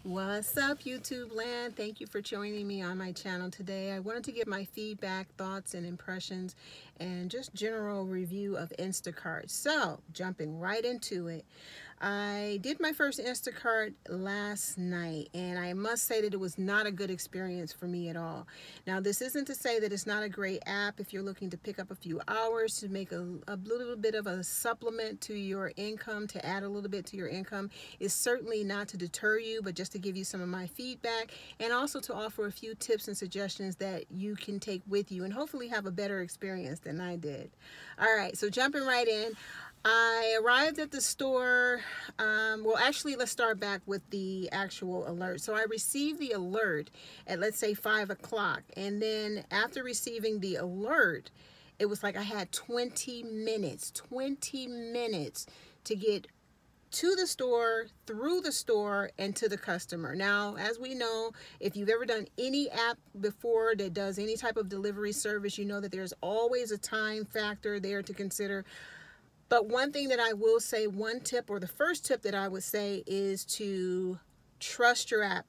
What's up, YouTube land? Thank you for joining me on my channel today. I wanted to give my feedback, thoughts, and impressions, and just general review of InstaCart. So, jumping right into it. I did my first InstaCart last night, and I must say that it was not a good experience for me at all. Now, this isn't to say that it's not a great app if you're looking to pick up a few hours to make a little bit of a supplement to your income, to add a little bit to your income. It's certainly not to deter you, but just to give you some of my feedback, and also to offer a few tips and suggestions that you can take with you and hopefully have a better experience than I did. All right, so jumping right in. I arrived at the store. Well, actually, let's start back with the actual alert. So I received the alert at, let's say, 5 o'clock. And then after receiving the alert, it was like I had 20 minutes to get to the store, through the store, and to the customer. Now, as we know, if you've ever done any app before that does any type of delivery service, you know that there's always a time factor there to consider. But one thing that I will say, one tip, or the first tip that I would say, is to trust your app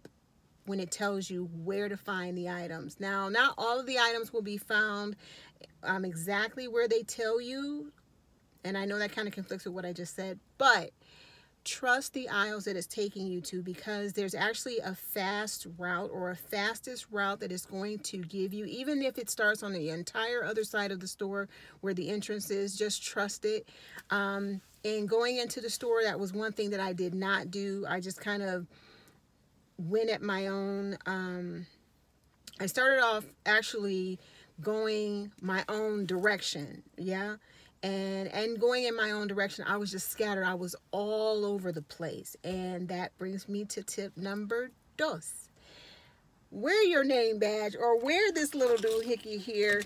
when it tells you where to find the items. Now, not all of the items will be found exactly where they tell you, and I know that kind of conflicts with what I just said, but trust the aisles that it's taking you to, because there's actually a fast route, or a fastest route, that is going to give you, even if it starts on the entire other side of the store where the entrance is. Just trust it. And going into the store, that was one thing that I did not do. I just kind of went at my own. I started off actually going my own direction, yeah, and going in my own direction. I was just scattered. I was all over the place. And that brings me to tip number 2. Wear your name badge, or wear this little doohickey here.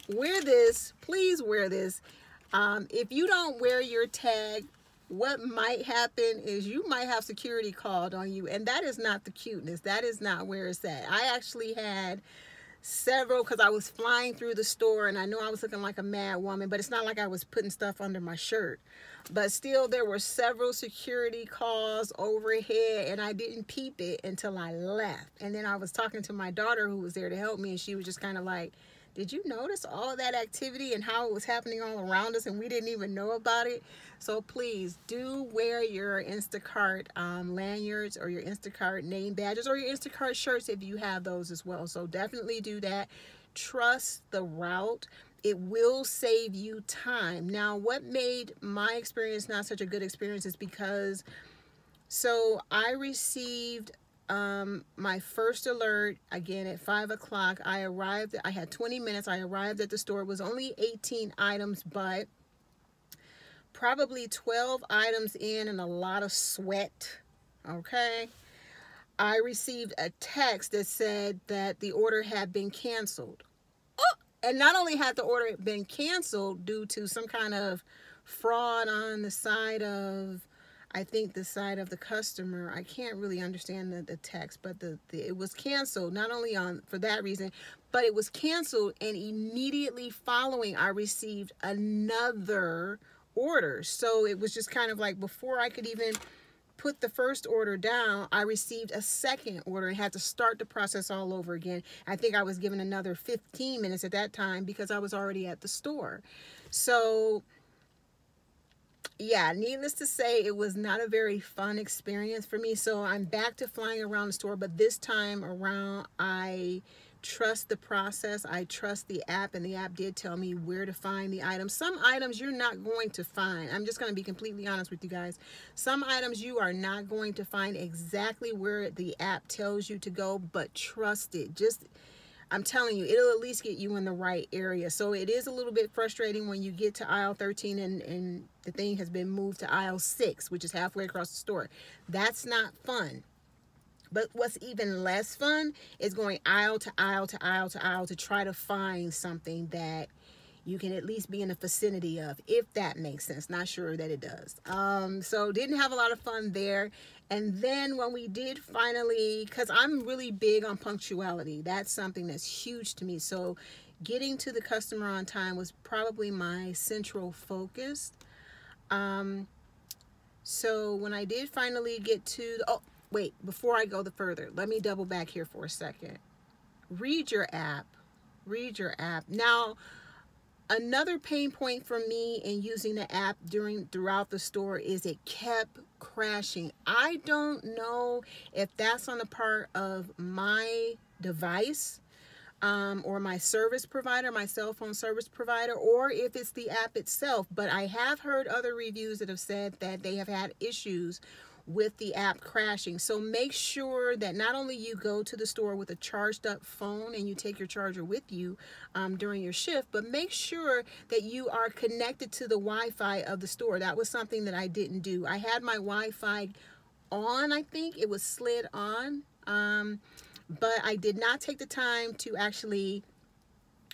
Wear this, please wear this. If you don't wear your tag, what might happen is you might have security called on you, and that is not the cuteness. That is not where it's at. I actually had several, because I was flying through the store, and I know I was looking like a mad woman, but it's not like I was putting stuff under my shirt. But still, there were several security calls overhead, and I didn't peep it until I left. And then I was talking to my daughter, who was there to help me, and she was just kind of like, did you notice all that activity and how it was happening all around us, and we didn't even know about it? So please do wear your InstaCart lanyards, or your InstaCart name badges, or your InstaCart shirts if you have those as well. So definitely do that. Trust the route. It will save you time. Now, what made my experience not such a good experience is because, so I received my first alert again at 5 o'clock. I arrived, I had 20 minutes. I arrived at the store. It was only 18 items, but probably 12 items in, and a lot of sweat. Okay. I received a text that said that the order had been canceled. Oh, and not only had the order been canceled due to some kind of fraud on the side of, I think, the side of the customer. I can't really understand the text, but it was canceled, not only for that reason, but it was canceled, and immediately following, I received another order. So it was just kind of like, before I could even put the first order down, I received a second order and had to start the process all over again. I think I was given another 15 minutes at that time because I was already at the store. So yeah, needless to say, it was not a very fun experience for me. So I'm back to flying around the store, but this time around, I trust the process. I trust the app, and the app did tell me where to find the items. Some items you're not going to find. I'm just going to be completely honest with you guys. Some items you are not going to find exactly where the app tells you to go, but trust it. I'm telling you, it'll at least get you in the right area. So it is a little bit frustrating when you get to aisle 13 and the thing has been moved to aisle 6, which is halfway across the store. That's not fun. But what's even less fun is going aisle to aisle to aisle to aisle to try to find something that you can at least be in the vicinity of, if that makes sense. Not sure that it does. So didn't have a lot of fun there. And then when we did finally, because I'm really big on punctuality, that's something that's huge to me. So getting to the customer on time was probably my central focus. So when I did finally get to, wait, before I go further, let me double back here for a second. Read your app. Read your app. Now, another pain point for me in using the app throughout the store is it kept crashing. I don't know if that's on the part of my device, or my service provider, my cell phone service provider, or if it's the app itself. But I have heard other reviews that have said that they have had issues with the app crashing. So make sure that not only you go to the store with a charged up phone and you take your charger with you during your shift, but make sure that you are connected to the Wi-Fi of the store. That was something that I didn't do. I had my Wi-Fi on, I think it was slid on, but I did not take the time to actually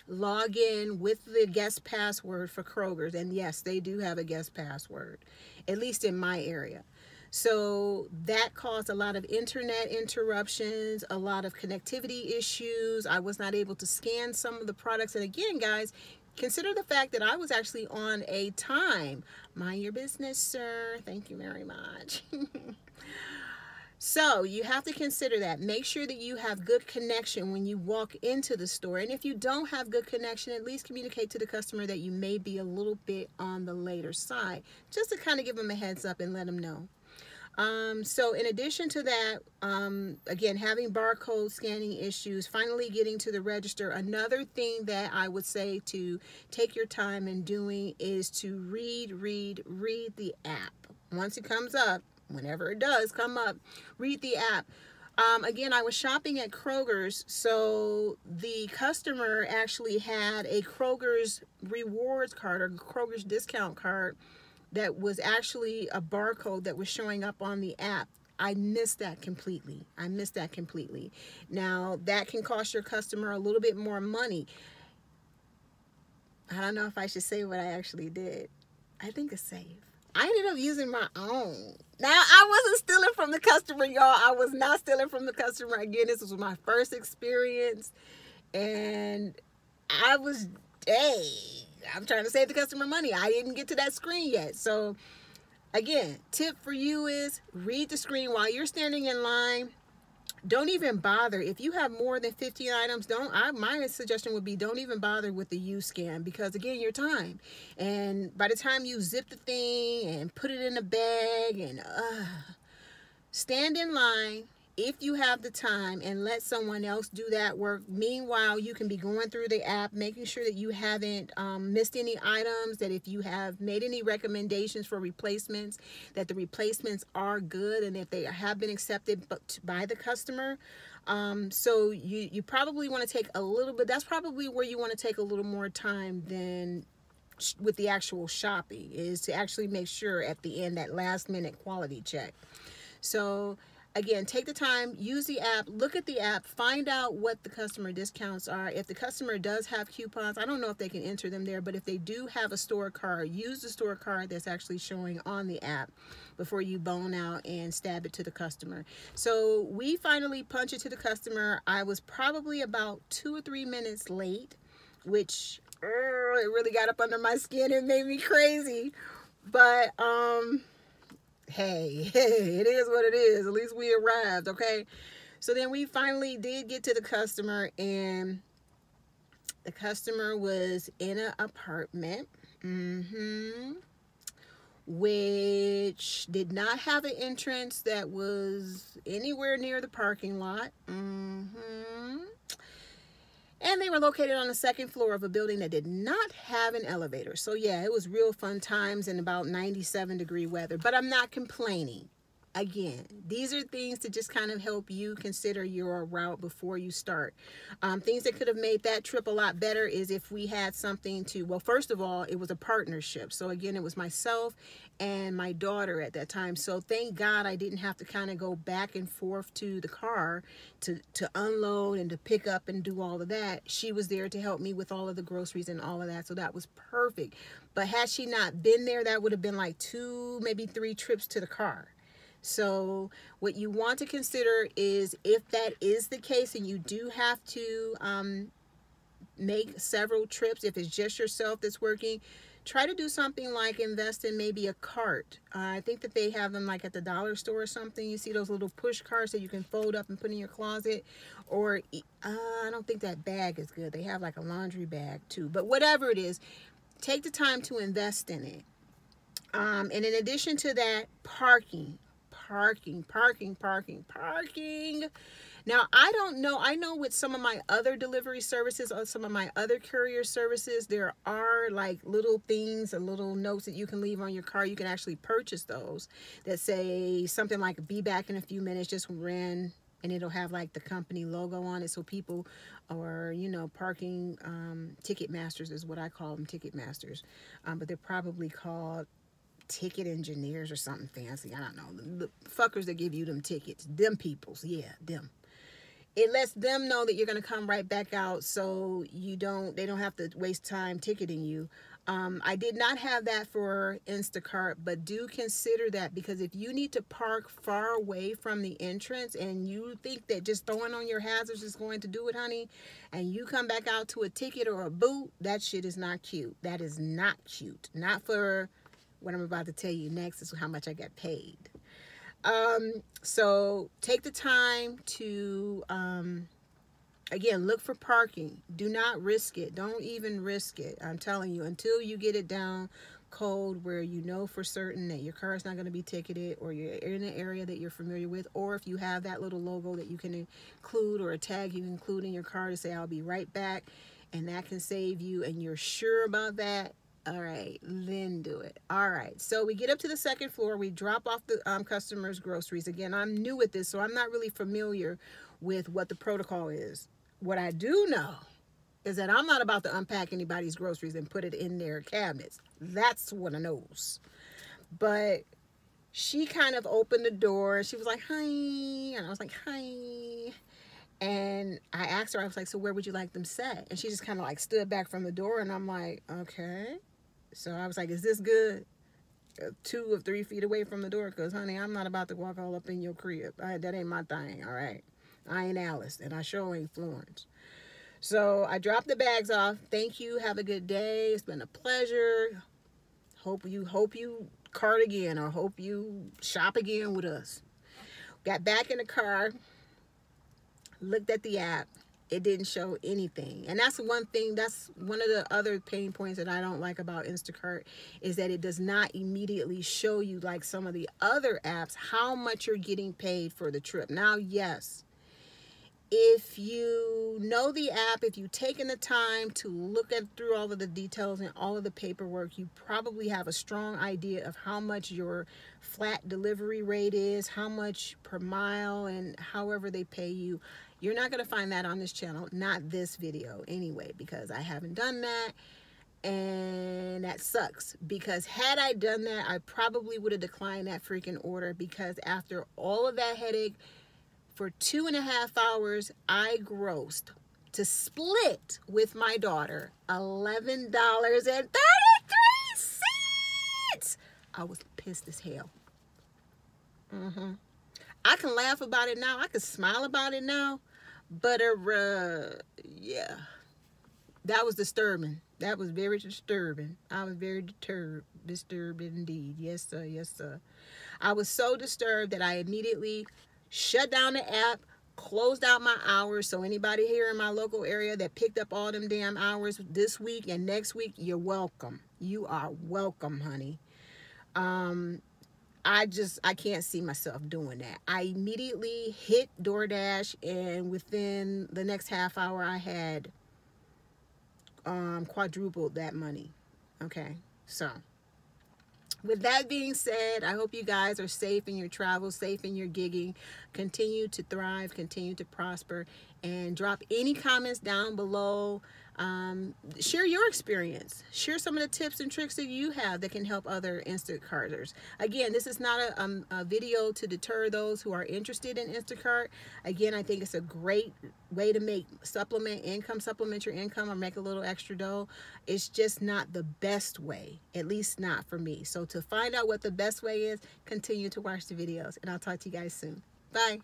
log in with the guest password for Kroger's. And yes, they do have a guest password, at least in my area. So that caused a lot of internet interruptions, a lot of connectivity issues. I was not able to scan some of the products. And again, guys, consider the fact that I was actually on a time. Mind your business, sir. Thank you very much. So you have to consider that. Make sure that you have good connection when you walk into the store. And if you don't have good connection, at least communicate to the customer that you may be a little bit on the later side, just to kind of give them a heads up and let them know. So in addition to that, again, having barcode scanning issues, finally getting to the register, another thing that I would say to take your time in doing is to read the app. Once it comes up, whenever it does come up, read the app. Again, I was shopping at Kroger's, so the customer actually had a Kroger's rewards card or Kroger's discount card that was actually a barcode that was showing up on the app. I missed that completely. Now, that can cost your customer a little bit more money. I don't know if I should say what I actually did. I think it's safe. I ended up using my own. Now, I wasn't stealing from the customer, y'all. I was not stealing from the customer. Again, this was my first experience. And I was, hey, I'm trying to save the customer money. I didn't get to that screen yet. So, again, tip for you is read the screen while you're standing in line. Don't even bother. If you have more than 15 items, my suggestion would be don't even bother with the U-scan, because again, your time. And by the time you zip the thing and put it in a bag and stand in line if you have the time and let someone else do that work. Meanwhile, you can be going through the app, making sure that you haven't missed any items, that if you have made any recommendations for replacements, that the replacements are good and if they have been accepted by the customer. So you probably want to take a little bit, that's probably where you want to take a little more time than with the actual shopping, is to actually make sure at the end, that last minute quality check. So again, take the time, use the app, look at the app, find out what the customer discounts are. If the customer does have coupons, I don't know if they can enter them there, but if they do have a store card, use the store card that's actually showing on the app before you bone out and stab it to the customer. So we finally punch it to the customer. I was probably about 2 or 3 minutes late, which it really got up under my skin and made me crazy. But hey, it is what it is. At least we arrived, okay? So then we finally did get to the customer, and the customer was in an apartment, which did not have an entrance that was anywhere near the parking lot. And they were located on the second floor of a building that did not have an elevator. So yeah, it was real fun times and about 97-degree weather. But I'm not complaining. Again, these are things to just kind of help you consider your route before you start. Things that could have made that trip a lot better is if we had something to, well, first of all, it was a partnership. So again, it was myself and my daughter at that time. So thank God I didn't have to kind of go back and forth to the car to unload and to pick up and do all of that. She was there to help me with all of the groceries and all of that. So that was perfect. But had she not been there, that would have been like 2, maybe 3 trips to the car. So what you want to consider is, if that is the case and you do have to make several trips, if it's just yourself that's working, try to do something like invest in maybe a cart. I think that they have them like at the dollar store or something. You see those little push carts that you can fold up and put in your closet. Or I don't think that bag is good. They have like a laundry bag too. But whatever it is, take the time to invest in it. And in addition to that, parking. Now, I don't know. I know with some of my other delivery services or some of my other courier services, there are like little things and little notes that you can leave on your car. You can actually purchase those that say something like, be back in a few minutes, just ran. And it'll have like the company logo on it. So people, or, you know, parking ticket masters is what I call them, ticket masters. But they're probably called ticket engineers or something fancy. I don't know. The fuckers that give you them tickets, them peoples. Yeah, them. It lets them know that you're going to come right back out, so they don't have to waste time ticketing you. I did not have that for InstaCart, but do consider that, because if you need to park far away from the entrance and you think that just throwing on your hazards is going to do it, honey, and you come back out to a ticket or a boot, that shit is not cute. That is not cute. Not for what I'm about to tell you next is how much I got paid. So take the time to, again, look for parking. Do not risk it. Don't even risk it. I'm telling you, until you get it down cold where you know for certain that your car is not going to be ticketed, or you're in an area that you're familiar with, or if you have that little logo that you can include, or a tag you can include in your car to say, I'll be right back, and that can save you, and you're sure about that. All right, then do it. All right, so we get up to the second floor. We drop off the customers' groceries. Again, I'm new at this, so I'm not really familiar with what the protocol is. What I do know is that I'm not about to unpack anybody's groceries and put it in their cabinets. That's what I knows. But she kind of opened the door. She was like, hi. And I was like, hi. And I asked her, I was like, so where would you like them set? And she just kind of like stood back from the door, and I'm like, okay. So I was like, is this good? 2 or 3 feet away from the door, because, honey, I'm not about to walk all up in your crib. That ain't my thing, all right? I ain't Alice, and I sure ain't Florence. So I dropped the bags off. Thank you. Have a good day. It's been a pleasure. Hope you cart again, or hope you shop again with us. Got back in the car, looked at the app. It didn't show anything. And that's one thing, that's one of the other pain points that I don't like about Instacart, is that it does not immediately show you, like some of the other apps, how much you're getting paid for the trip. Now, yes, if you know the app, if you've taken the time to look through all of the details and all of the paperwork, you probably have a strong idea of how much your flat delivery rate is, how much per mile, and however they pay you. You're not going to find that on this channel, not this video anyway, because I haven't done that, and that sucks. Because had I done that, I probably would have declined that freaking order, because after all of that headache, for 2.5 hours, I grossed, to split with my daughter, $11.33. I was pissed as hell. I can laugh about it now. I can smile about it now. But, yeah, that was disturbing. That was very disturbing. I was very disturbed indeed. Yes, sir. Yes, sir. I was so disturbed that I immediately shut down the app, closed out my hours. So anybody here in my local area that picked up all them damn hours this week and next week, you're welcome. You are welcome, honey. I can't see myself doing that. I immediately hit DoorDash, and within the next half hour, I had quadrupled that money. Okay, so with that being said, I hope you guys are safe in your travels, safe in your gigging. Continue to thrive, continue to prosper, and drop any comments down below. Share your experience. Share some of the tips and tricks that you have that can help other Instacarters. Again, this is not a video to deter those who are interested in Instacart. Again, I think it's a great way to supplement your income, or make a little extra dough. It's just not the best way, at least not for me. So to find out what the best way is, continue to watch the videos, and I'll talk to you guys soon. Bye.